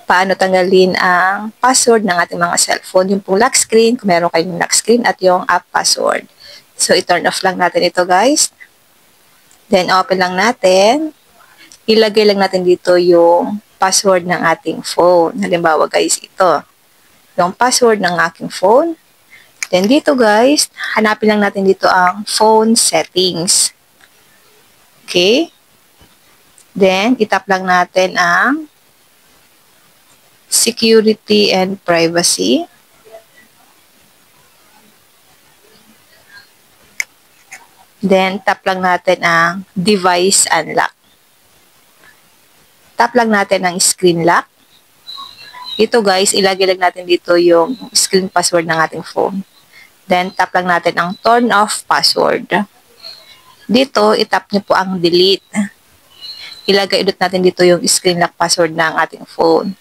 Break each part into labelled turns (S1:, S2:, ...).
S1: paano tanggalin ang password ng ating mga cellphone. Yung pong lock screen, kung meron kayong lock screen, at yung app password. So, i-turn off lang natin ito, guys. Then, open lang natin. Ilagay lang natin dito yung password ng ating phone. Halimbawa, guys, ito. Yung password ng aking phone. Then, dito, guys, hanapin lang natin dito ang phone settings. Okay? Then, itap lang natin ang security and privacy. Then, tap lang natin ang device unlock. Tap lang natin ang screen lock. Ito guys, ilagay lang natin dito yung screen password ng ating phone. Then, tap lang natin ang turn off password. Dito, itap nyo po ang delete. Ilagay ulit natin dito yung screen lock password ng ating phone.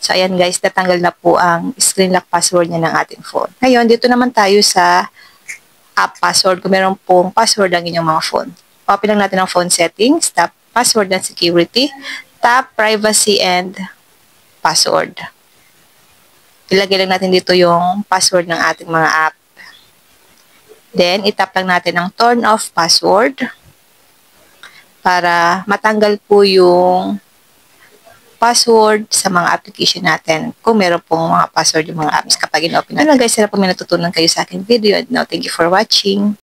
S1: So, ayan guys, natanggal na po ang screen lock password niya ng ating phone. Ngayon, dito naman tayo sa app password. Kung meron pong password ang inyong mga phone. Open lang natin ang phone settings, tap password and security, tap privacy and password. Ilagay lang natin dito yung password ng ating mga app. Then, itap lang natin ang turn off password para matanggal po yung password sa mga application natin kung meron pong mga password yung mga apps kapag in-open natin. Guys, sana po may natutunan kayo sa aking video. And now, thank you for watching.